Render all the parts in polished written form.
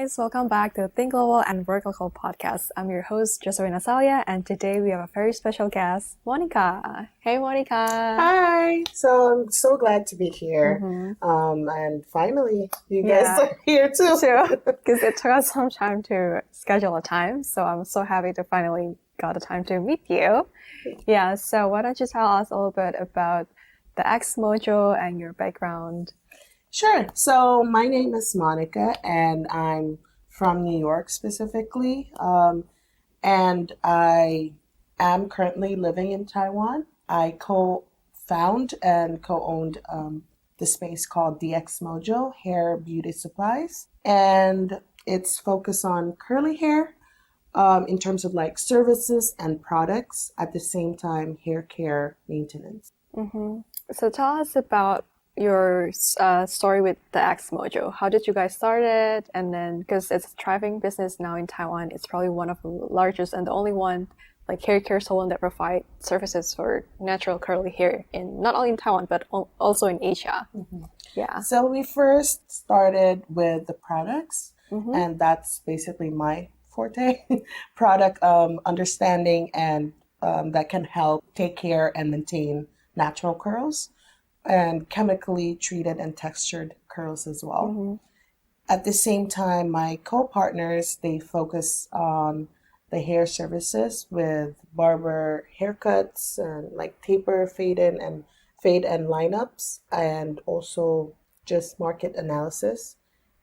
guys, welcome back to Think Global and Work Local podcast. I'm your host, Josephine Asalia, and today we have a very special guest, Monica. Hey, Monica. Hi. So I'm so glad to be here. And finally, you guys are here too. Because it took us some time to schedule a time, so I'm so happy to finally got the time to meet you. Yeah, so why don't you tell us a little bit about the X Mojo and your background? Sure. So my name is Monica, and I'm from New York specifically. And I am currently living in Taiwan. I co-found and co-owned the space called the X Mojo Hair Beauty Supplies. And it's focused on curly hair in terms of like services and products, at the same time, hair care maintenance. So tell us about your story with the X Mojo. How did you guys start it? And then, because it's a thriving business now in Taiwan, it's probably one of the largest and the only one like hair care salon that provide services for natural curly hair in not only in Taiwan but also in Asia. Yeah. So we first started with the products, and that's basically my forte, product understanding and that can help take care and maintain natural curls and chemically treated and textured curls as well. At the same time, my co-partners, they focus on the hair services with barber haircuts and like taper, fade and lineups, and also just market analysis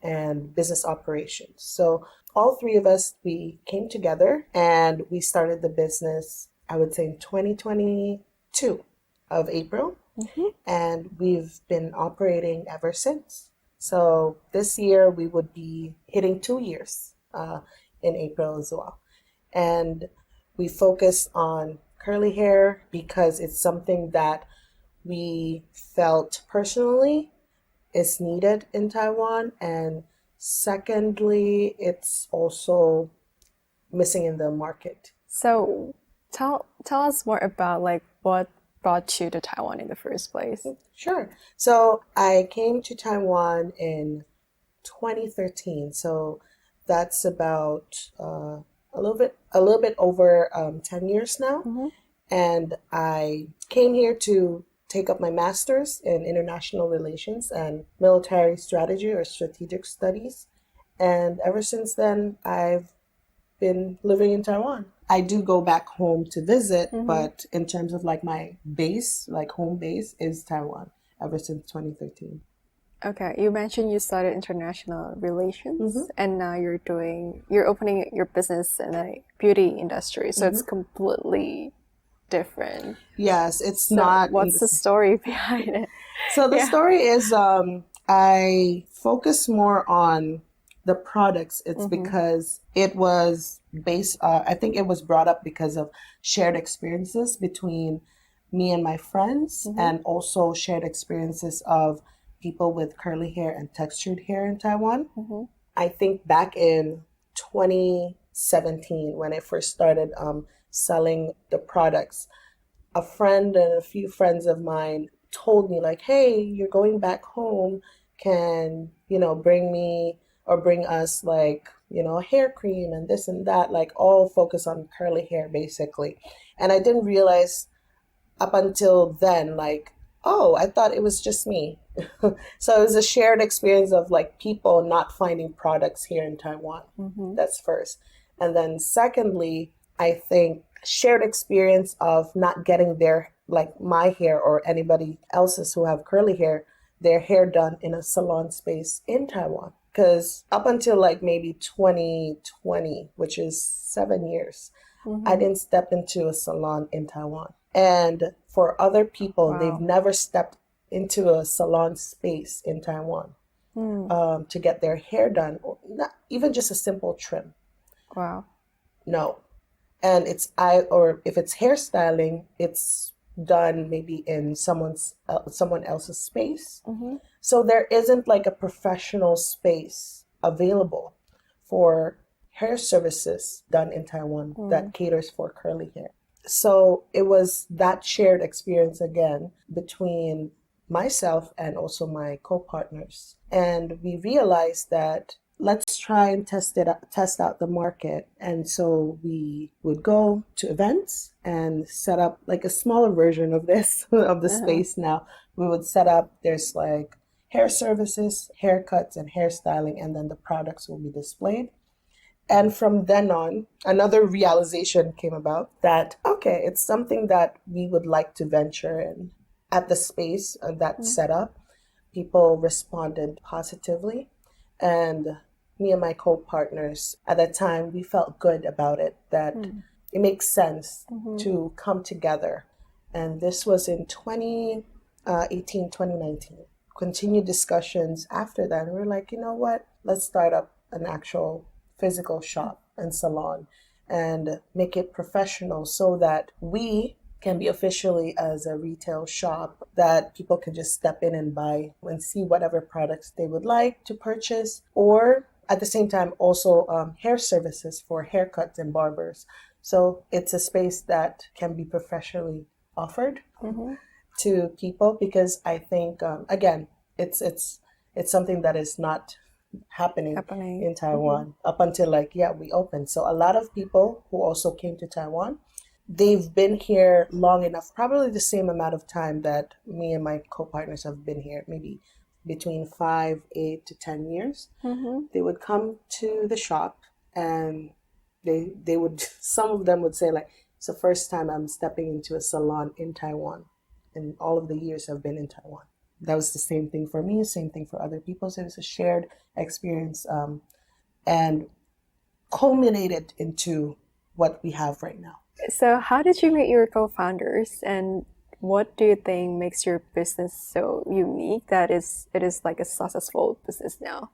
and business operations. So all three of us, we came together and we started the business, I would say in 2022 of April. And we've been operating ever since. So this year we would be hitting 2 years in April as well. And we focus on curly hair because it's something that we felt personally is needed in Taiwan. And secondly, it's also missing in the market. So tell us more about like what brought you to Taiwan in the first place. Sure. So I came to Taiwan in 2013. So that's about a little bit over 10 years now. And I came here to take up my master's in international relations and military strategy or strategic studies. And ever since then, I've been living in Taiwan. I do go back home to visit, but in terms of like my base, like home base is Taiwan ever since 2013. Okay, you mentioned you started international relations and now you're opening your business in the beauty industry. So it's completely different. Yes, it's So not. what's the story behind it? So the story is I focus more on the products. It's because it was based, I think it was brought up because of shared experiences between me and my friends, and also shared experiences of people with curly hair and textured hair in Taiwan. I think back in 2017, when I first started selling the products, a friend and a few friends of mine told me like, hey, you're going back home, can, bring us like, hair cream and this and that, like all focus on curly hair basically. And I didn't realize up until then, like, oh, I thought it was just me. So it was a shared experience of like people not finding products here in Taiwan. That's first. And then secondly, I think shared experience of not getting their, like my hair or anybody else's who have curly hair, their hair done in a salon space in Taiwan. Because up until like maybe 2020, which is 7 years, I didn't step into a salon in Taiwan. And for other people, they've never stepped into a salon space in Taiwan to get their hair done, or not even just a simple trim. Wow. No. And if it's hairstyling, it's done maybe in someone else's space. So there isn't like a professional space available for hair services done in Taiwan that caters for curly hair. So it was that shared experience again between myself and also my co-partners. And we realized that let's try and test out the market. And so we would go to events and set up like a smaller version of this, of the Uh-huh. space now. We would set up, there's like hair services, haircuts, and hairstyling, and then the products will be displayed. And from then on, another realization came about that, okay, it's something that we would like to venture in. At the space that Mm, setup, people responded positively. And me and my co partners at that time, we felt good about it, that mm, it makes sense mhm, to come together. And this was in 2018, 2019. Continued discussions after that. And we were like, you know what? Let's start up an actual physical shop and salon and make it professional so that we can be officially as a retail shop that people can just step in and buy and see whatever products they would like to purchase, or at the same time also hair services for haircuts and barbers. So it's a space that can be professionally offered mhm. to people, because I think again, it's something that is not happening Happening. in Taiwan up until like, yeah, we opened. So a lot of people who also came to Taiwan, they've been here long enough, probably the same amount of time that me and my co-partners have been here, maybe between 5, 8 to 10 years. Mhm. They would come to the shop and they would some of them would say like, it's the first time I'm stepping into a salon in Taiwan, and all of the years I've been in Taiwan. That was the same thing for me, same thing for other people. So it was a shared experience, and culminated into what we have right now. So, how did you meet your co-founders, and what do you think makes your business so unique that it is like a successful business now?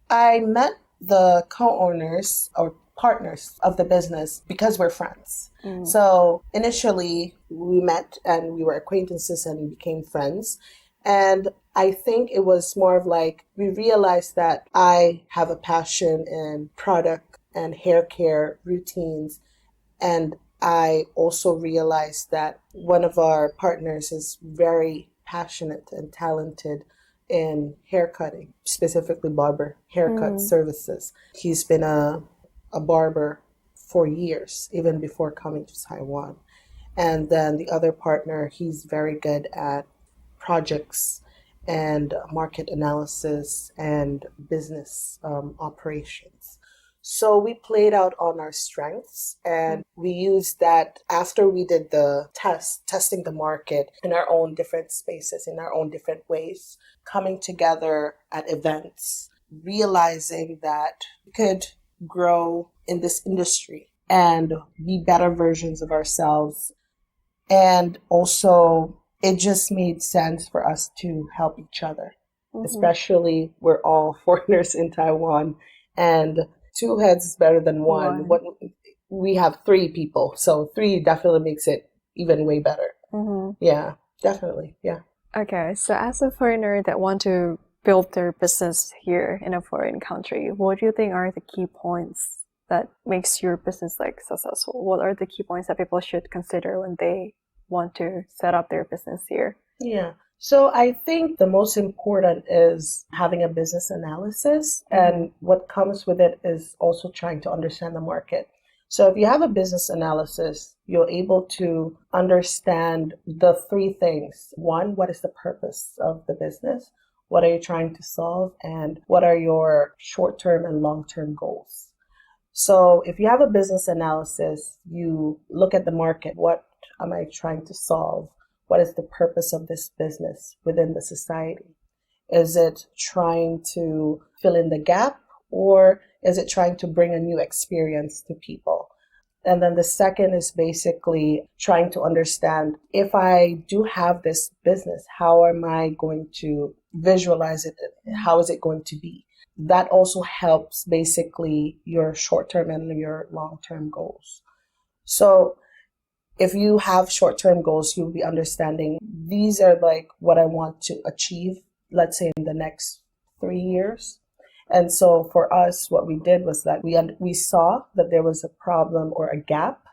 I met the co-owners or partners of the business because we're friends. Mm, So initially we met and we were acquaintances and became friends. And I think it was more of like we realized that I have a passion in product and hair care routines, and I also realized that one of our partners is very passionate and talented in haircutting, specifically barber haircut mm, services. He's been a barber for years, even before coming to Taiwan. And then the other partner, he's very good at projects and market analysis and business operations. So we played out on our strengths mm, and we used that after we did the testing the market in our own different spaces, in our own different ways, coming together at events, realizing that we could grow in this industry and be better versions of ourselves. And also, it just made sense for us to help each other, mhm. especially we're all foreigners in Taiwan, and two heads is better than one. One. What we have three people, so three definitely makes it even way better. Mhm. Yeah, definitely. Yeah. Okay, so as a foreigner that want to build their business here in a foreign country, what do you think are the key points that makes your business like successful? What are the key points that people should consider when they want to set up their business here? Yeah. So I think the most important is having a business analysis, Mm-hmm. and what comes with it is also trying to understand the market. So if you have a business analysis, you're able to understand the three things. One, what is the purpose of the business? What are you trying to solve? And what are your short-term and long-term goals? So if you have a business analysis, you look at the market. What am I trying to solve? What is the purpose of this business within the society? Is it trying to fill in the gap, or is it trying to bring a new experience to people? And then the second is basically trying to understand, if I do have this business, how am I going to visualize it? How is it going to be? That also helps basically your short term and your long term goals. So if you have short term goals, you'll be understanding these are like what I want to achieve, let's say in the next 3 years. And so for us, what we did was that we saw that there was a problem or a gap,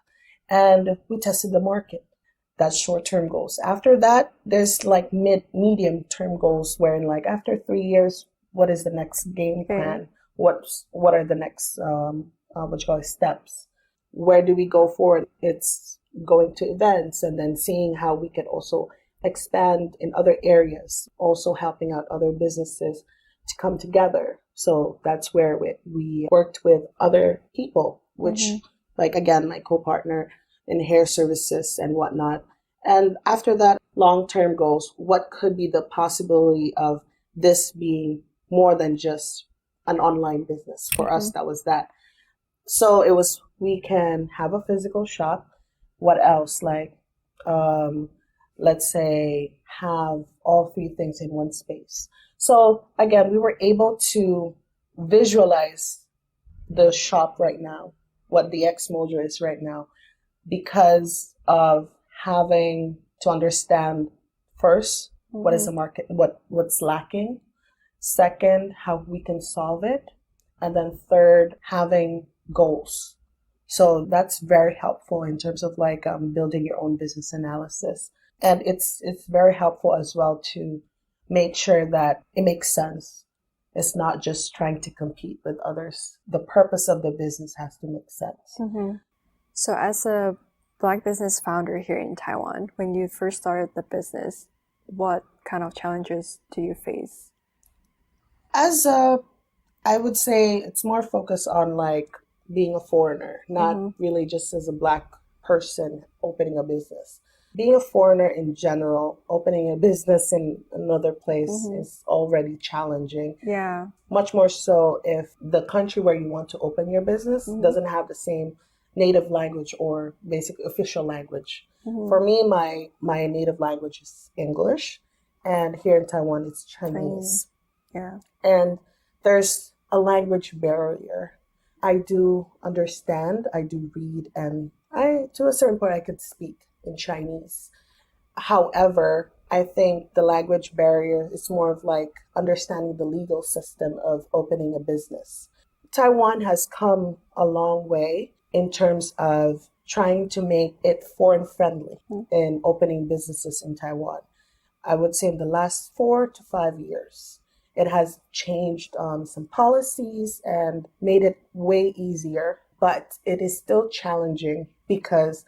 and we tested the market. That's short term goals. After that, there's like medium term goals, wherein like after 3 years, what is the next game Okay. plan? what are the next what you call it, steps? Where do we go forward? It's going to events and then seeing how we can also expand in other areas, also helping out other businesses to come together. So that's where we worked with other people, which, like, again, my co-partner in hair services and whatnot. And after that, long-term goals, what could be the possibility of this being more than just an online business? For us, that was that. So it was, we can have a physical shop. What else? Like, let's say, have all three things in one space. So again, we were able to visualize the shop right now, what the X Mojo is right now, because of having to understand first what is the market, what's lacking. Second, how we can solve it. And then third, having goals. So that's very helpful in terms of like building your own business analysis. And it's very helpful as well to make sure that it makes sense. It's not just trying to compete with others. The purpose of the business has to make sense. So as a Black business founder here in Taiwan, when you first started the business, what kind of challenges do you face? I would say it's more focused on like being a foreigner, not really just as a Black person opening a business. Being a foreigner in general, opening a business in another place is already challenging. Yeah. Much more so if the country where you want to open your business doesn't have the same native language or basic official language. For me, my native language is English, and here in Taiwan it's Chinese. Yeah. And there's a language barrier. I do understand, I do read, and to a certain point I could speak in Chinese. However, I think the language barrier is more of like understanding the legal system of opening a business. Taiwan has come a long way in terms of trying to make it foreign friendly in opening businesses in Taiwan. I would say in the last 4 to 5 years, it has changed some policies and made it way easier, but it is still challenging because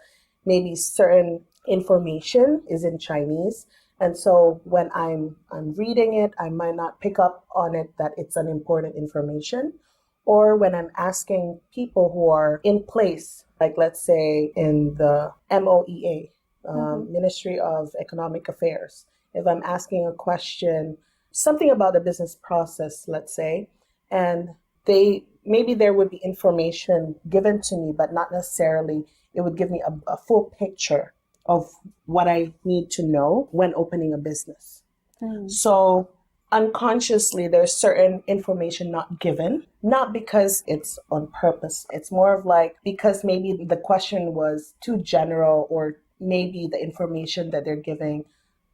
maybe certain information is in Chinese. And so when I'm reading it, I might not pick up on it that it's an important information. Or when I'm asking people who are in place, like let's say in the MOEA, Ministry of Economic Affairs, if I'm asking a question, something about the business process, let's say, and maybe there would be information given to me, but not necessarily it would give me a full picture of what I need to know when opening a business. So unconsciously, there's certain information not given, not because it's on purpose. It's more of like because maybe the question was too general, or maybe the information that they're giving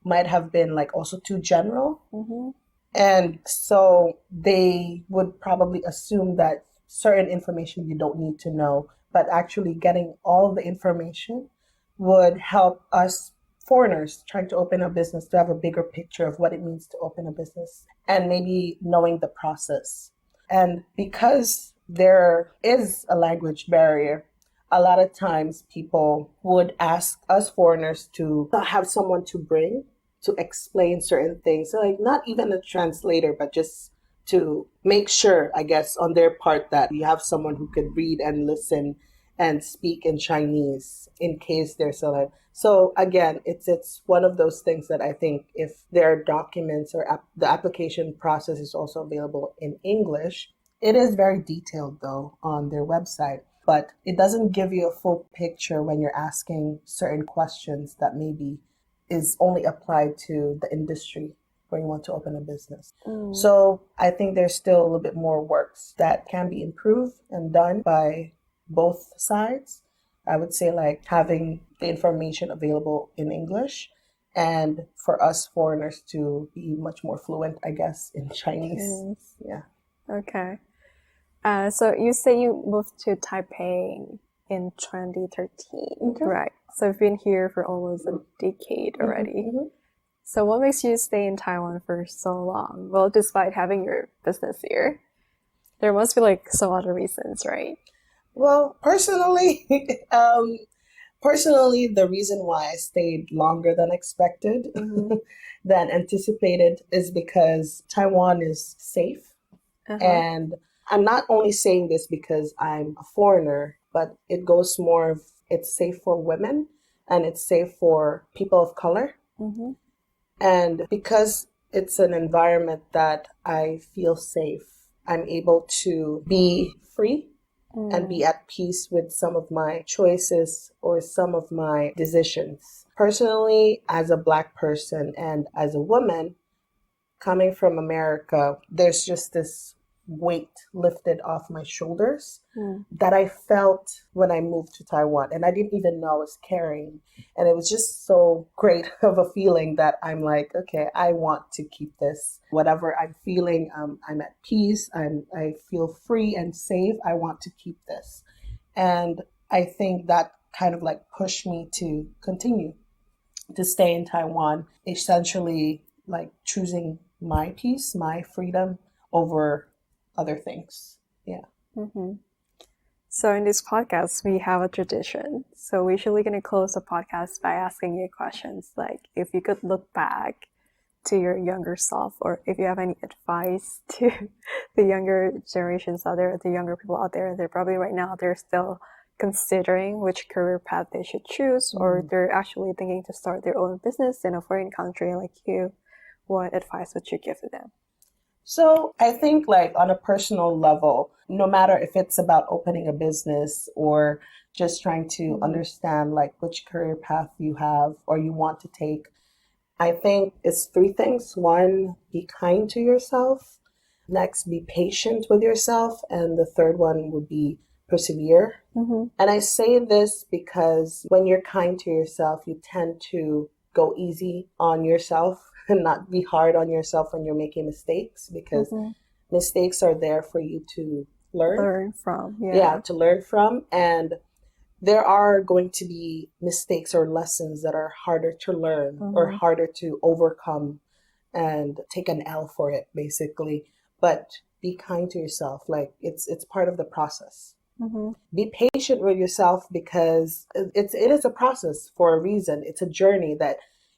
might have been like also too general. And so they would probably assume that certain information you don't need to know, but actually getting all the information would help us foreigners trying to open a business to have a bigger picture of what it means to open a business and maybe knowing the process. And because there is a language barrier, a lot of times people would ask us foreigners to have someone to bring to explain certain things. So like not even a translator, but just to make sure, I guess, on their part that you have someone who could read and listen and speak in Chinese in case there's a. So again, it's one of those things that I think if there are documents or the application process is also available in English. It is very detailed though on their website, but it doesn't give you a full picture when you're asking certain questions that maybe is only applied to the industry where you want to open a business. So I think there's still a little bit more works that can be improved and done by both sides. I would say like having the information available in English and for us foreigners to be much more fluent, I guess, in Chinese. Yeah. Okay. So you say you moved to Taipei in 2013, right? So you've been here for almost a decade already. So what makes you stay in Taiwan for so long? Well, despite having your business here. There must be like some other reasons, right? Well, personally, personally, the reason why I stayed longer than expected, Mm-hmm. than anticipated, is because Taiwan is safe. Uh-huh. And I'm not only saying this because I'm a foreigner, but it goes more of it's safe for women and it's safe for people of color. Mm-hmm. And because it's an environment that I feel safe, I'm able to be free and be Mm. at peace with some of my choices or some of my decisions. Personally, as a Black person and as a woman, coming from America, there's just this weight lifted off my shoulders Mm. that I felt when I moved to Taiwan. And I didn't even know I was carrying. And it was just so great of a feeling that I'm like, okay, I want to keep this. Whatever I'm feeling, I'm at peace. I feel free and safe. I want to keep this. And I think that kind of like pushed me to continue to stay in Taiwan, essentially like choosing my peace, my freedom over other things. Yeah. Mm-hmm. So in this podcast, we have a tradition. So we're usually going to close the podcast by asking you questions like if you could look back to your younger self, or if you have any advice to the younger generations out there, the younger people out there, they're probably right now, they're still considering which career path they should choose, or they're actually thinking to start their own business in a foreign country like you. What advice would you give to them? So I think like on a personal level, no matter if it's about opening a business or just trying to understand like which career path you have or you want to take, I think it's three things. One, be kind to yourself. Next, be patient with yourself. And the third one would be persevere. Mm-hmm. And I say this because when you're kind to yourself, you tend to go easy on yourself and not be hard on yourself when you're making mistakes, because Mm-hmm. mistakes are there for you to learn. Learn from, Yeah, yeah. to learn from. And there are going to be mistakes or lessons that are harder to learn or Mm-hmm. harder to overcome and take an L for it, basically. But be kind to yourself. Like it's part of the process. Mm-hmm. Be patient with yourself because it is a process for a reason. It's a journey that,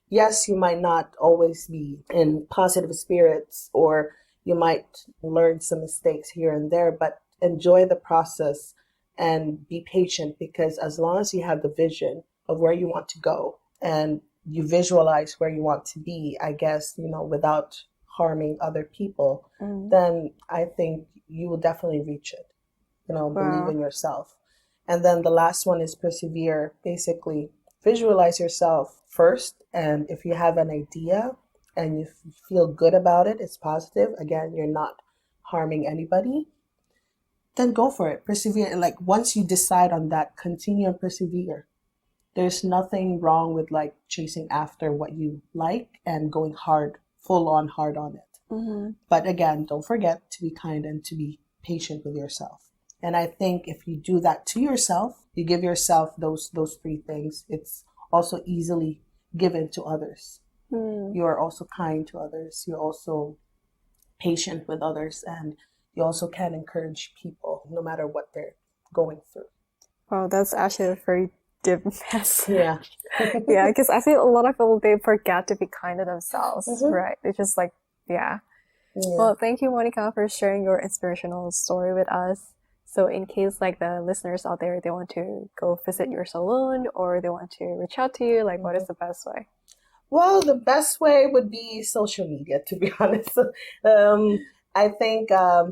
yes, you might not always be in positive spirits or you might learn some mistakes here and there, but enjoy the process and be patient, because as long as you have the vision of where you want to go and you visualize where you want to be, I guess, without harming other people, Mm. then I think you will definitely reach it. Believe Wow. in yourself. And then the last one is persevere. Basically, visualize yourself first. And if you have an idea and you feel good about it, it's positive, again, you're not harming anybody, then go for it. Persevere. Like once you decide on that, continue and persevere. There's nothing wrong with like chasing after what you like and going hard, full on hard on it. Mm-hmm. But again, don't forget to be kind and to be patient with yourself. And I think if you do that to yourself, you give yourself those three things, it's also easily given to others. Mm. You are also kind to others. You're also patient with others, and you also can encourage people no matter what they're going through. Wow, that's actually a very deep message. Yeah. Yeah, because I feel a lot of people, they forget to be kind to themselves, Mhm. right? They just like, yeah. Yeah. Well, thank you, Monica, for sharing your inspirational story with us. So in case like the listeners out there, they want to go visit your salon or they want to reach out to you, like what is the best way? Well, the best way would be social media, to be honest. I think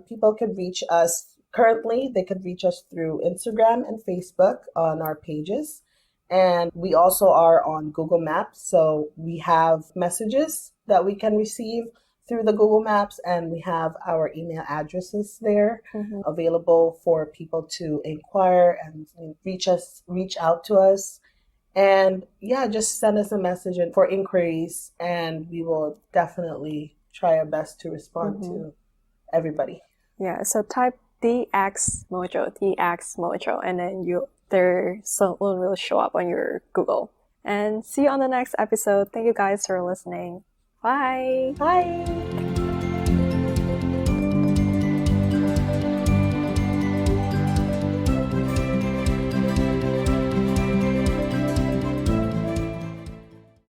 people could reach us currently, they could reach us through Instagram and Facebook on our pages. And we also are on Google Maps. So we have messages that we can receive through the Google Maps, and we have our email addresses there Mm-hmm. available for people to inquire and reach out to us. And yeah, just send us a message for inquiries, and we will definitely try our best to respond to everybody. Yeah, so type DX Mojo, and then their salon will show up on your Google. And see you on the next episode. Thank you guys for listening. Bye. Bye.